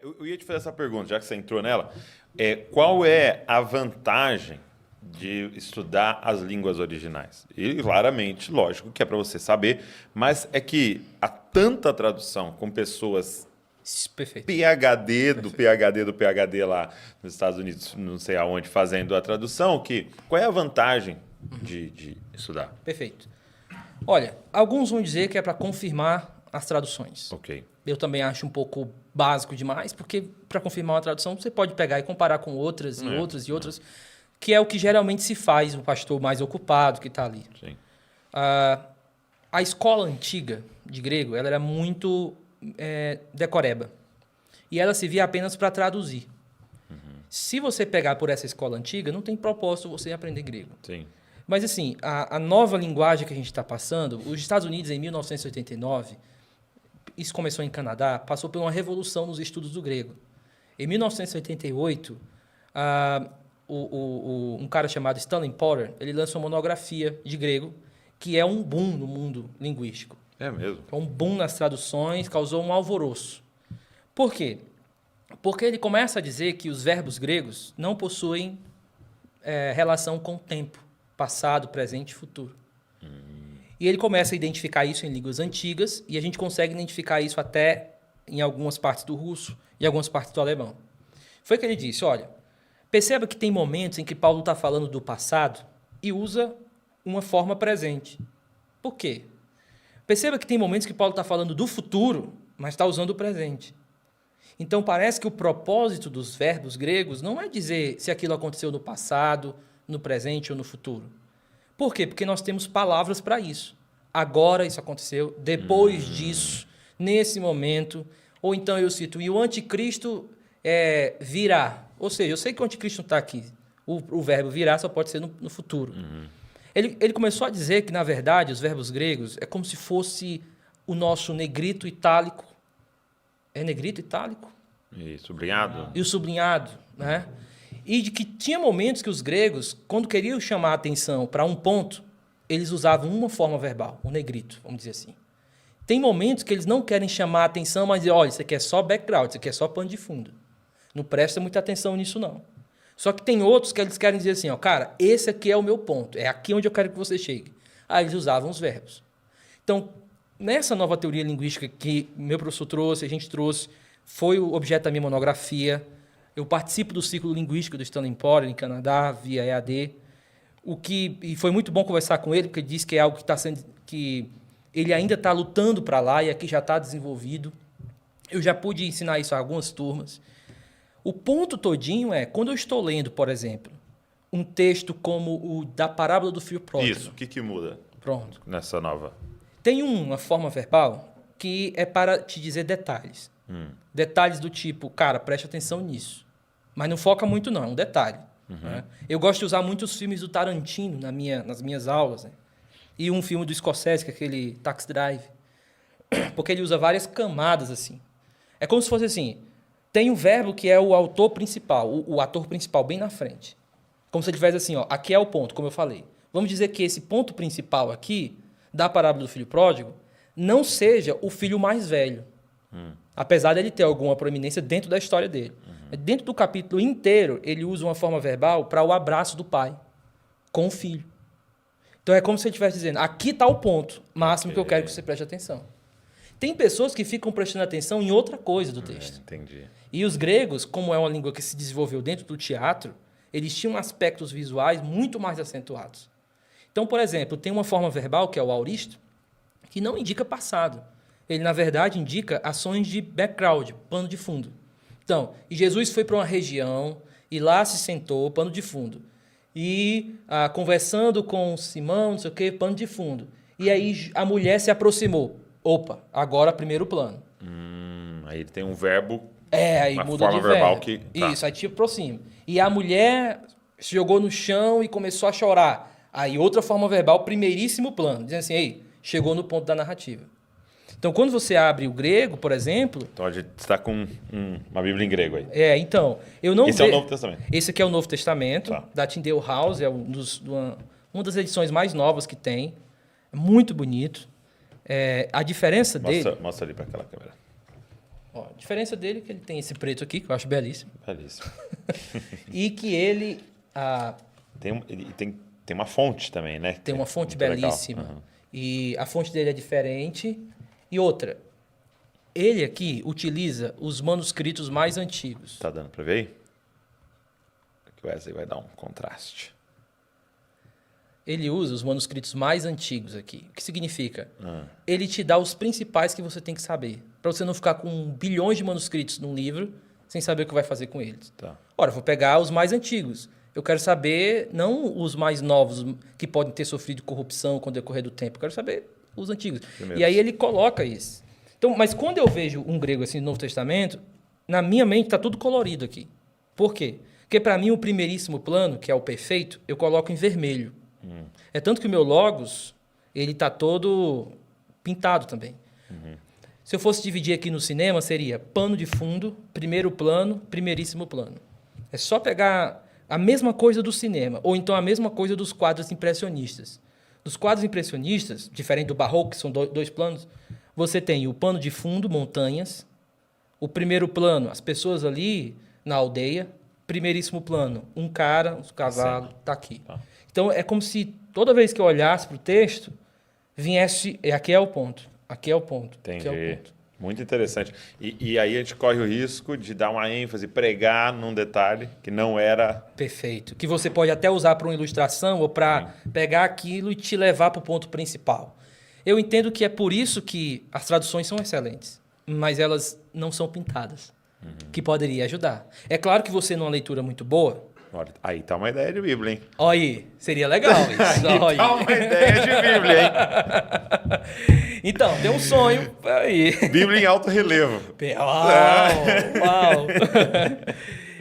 Eu ia te fazer essa pergunta, já que você entrou nela. Qual é a vantagem de estudar as línguas originais? E, claramente, lógico que é para você saber, mas é que há tanta tradução com pessoas Perfeito. PhD do PhD do PhD lá nos Estados Unidos, não sei aonde, fazendo a tradução, que qual é a vantagem de estudar? Perfeito. Olha, alguns vão dizer que é para confirmar as traduções. Ok. Eu também acho um pouco básico demais, porque para confirmar uma tradução você pode pegar e comparar com outras e outras e outras, que é o que geralmente se faz, o pastor mais ocupado que está ali. Sim. A escola antiga de grego, ela era muito decoreba. E ela se via apenas para traduzir. Se você pegar por essa escola antiga, não tem propósito você aprender grego. Sim. Mas, assim, a nova linguagem que a gente está passando, os Estados Unidos, em 1989, isso começou em Canadá, passou por uma revolução nos estudos do grego. Em 1988, um cara chamado Stanley Porter, ele lançou uma monografia de grego, que é um boom no mundo linguístico. É mesmo? É um boom nas traduções, causou um alvoroço. Por quê? Porque ele começa a dizer que os verbos gregos não possuem relação com o tempo, passado, presente e futuro. E ele começa a identificar isso em línguas antigas, e a gente consegue identificar isso até em algumas partes do russo e algumas partes do alemão. Foi que ele disse, olha, perceba que tem momentos em que Paulo está falando do passado e usa uma forma presente. Por quê? Perceba que tem momentos que Paulo está falando do futuro, mas está usando o presente. Então, parece que o propósito dos verbos gregos não é dizer se aquilo aconteceu no passado, no presente ou no futuro. Por quê? Porque nós temos palavras para isso. Agora isso aconteceu, depois disso, nesse momento. Ou então eu cito, e o anticristo virá. Ou seja, eu sei que o anticristo não está aqui. O verbo virá só pode ser no futuro. Ele começou a dizer que, na verdade, os verbos gregos é como se fosse o nosso negrito itálico. É negrito itálico? E sublinhado? E o sublinhado, né? E de que tinha momentos que os gregos, quando queriam chamar a atenção para um ponto, eles usavam uma forma verbal, o negrito, vamos dizer assim. Tem momentos que eles não querem chamar a atenção, mas olha, isso aqui é só background, isso aqui é só pano de fundo. Não presta muita atenção nisso, não. Só que tem outros que eles querem dizer assim, ó, cara, esse aqui é o meu ponto, é aqui onde eu quero que você chegue. Aí eles usavam os verbos. Então, nessa nova teoria linguística que meu professor trouxe, a gente trouxe, foi o objeto da minha monografia. Eu participo do ciclo linguístico do Stanley Porter, em Canadá, via EAD. E foi muito bom conversar com ele, porque ele disse que é algo que ele ainda está lutando para lá e aqui já está desenvolvido. Eu já pude ensinar isso a algumas turmas. O ponto todinho é, quando eu estou lendo, por exemplo, um texto como o da parábola do filho pródigo. Isso, o que muda? Pronto. Nessa nova? Tem uma forma verbal que é para te dizer detalhes. Detalhes do tipo, cara, preste atenção nisso. Mas não foca muito, não, é um detalhe. Né? Eu gosto de usar muitos filmes do Tarantino nas minhas aulas. Né? E um filme do Scorsese, que é aquele Taxi Drive. Porque ele usa várias camadas, assim. É como se fosse assim, tem um verbo que é o autor principal, o ator principal, bem na frente. Como se ele tivesse assim, ó, aqui é o ponto, como eu falei. Vamos dizer que esse ponto principal aqui, da parábola do filho pródigo, não seja o filho mais velho. Apesar dele ter alguma proeminência dentro da história dele. Dentro do capítulo inteiro, ele usa uma forma verbal para o abraço do pai com o filho. Então, é como se ele estivesse dizendo, aqui está o ponto máximo que eu quero que você preste atenção. Tem pessoas que ficam prestando atenção em outra coisa do texto. Entendi. E os gregos, como é uma língua que se desenvolveu dentro do teatro, eles tinham aspectos visuais muito mais acentuados. Então, por exemplo, tem uma forma verbal, que é o auristo, que não indica passado. Ele, na verdade, indica ações de background, pano de fundo. Então, e Jesus foi para uma região e lá se sentou, pano de fundo. E conversando com Simão, não sei o quê, pano de fundo. E aí a mulher se aproximou. Opa, agora primeiro plano. Aí ele tem um verbo, Aí uma muda forma de verbal verbo. que... Tá. Isso, aí te aproxima. E a mulher se jogou no chão e começou a chorar. Aí outra forma verbal, primeiríssimo plano. Dizendo assim, ei, chegou no ponto da narrativa. Então, quando você abre o grego, por exemplo... Então, a gente está com uma Bíblia em grego aí. Então, eu não Esse é o Novo Testamento. Esse aqui é o Novo Testamento, Tá. da Tyndale House, é uma das edições mais novas que tem. É muito bonito. A diferença dele... Mostra ali para aquela câmera. Ó, a diferença dele é que ele tem esse preto aqui, que eu acho belíssimo. Belíssimo. E que ele Tem uma fonte também, né? tem uma fonte muito legal. belíssima. Uhum. E a fonte dele é diferente. E outra, ele aqui utiliza os manuscritos mais antigos. Tá dando para ver aí? Que o Wesley vai dar um contraste. Ele usa os manuscritos mais antigos aqui. O que significa? Ele te dá os principais que você tem que saber. Para você não ficar com bilhões de manuscritos num livro sem saber o que vai fazer com eles. Tá. Ora, eu vou pegar os mais antigos. Eu quero saber, não os mais novos, que podem ter sofrido corrupção com o decorrer do tempo. Eu quero saber os antigos. Primeiro. E aí ele coloca isso. Então, mas quando eu vejo um grego assim no Novo Testamento, na minha mente está tudo colorido aqui. Por quê? Porque para mim o primeiríssimo plano, que é o perfeito, eu coloco em vermelho. É tanto que o meu logos, ele está todo pintado também. Se eu fosse dividir aqui no cinema, seria pano de fundo, primeiro plano, primeiríssimo plano. É só pegar a mesma coisa do cinema, ou então a mesma coisa dos quadros impressionistas. Dos quadros impressionistas, diferente do barroco, que são dois planos, você tem o pano de fundo, montanhas, o primeiro plano, as pessoas ali na aldeia, primeiríssimo plano, um cara, um cavalo, está aqui. Tá. Então, é como se toda vez que eu olhasse para o texto, viesse... Aqui é o ponto. Aqui é o ponto. Entendi. Aqui é o ponto. Muito interessante. E aí a gente corre o risco de dar uma ênfase, pregar num detalhe que não era... Perfeito. Que você pode até usar para uma ilustração ou para pegar aquilo e te levar para o ponto principal. Eu entendo que é por isso que as traduções são excelentes, mas elas não são pintadas, que poderia ajudar. É claro que você, numa leitura muito boa... Olha, aí tá uma ideia de Bíblia, hein? Olha aí, seria legal isso. Aí Olha tá uma ideia de Bíblia, hein? Então, tem um sonho aí. Bíblia em alto relevo. Uau!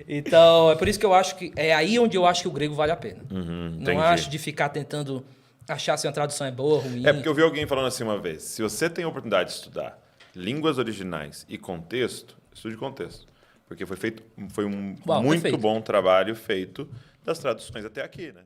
Então, é por isso que eu acho que... É aí onde eu acho que o grego vale a pena. entendi. Não acho de ficar tentando achar se uma tradução é boa ou ruim. É porque eu vi alguém falando assim uma vez, se você tem a oportunidade de estudar línguas originais e contexto, estude contexto. Porque foi um Uau, muito perfeito. bom trabalho feito das traduções até aqui, né?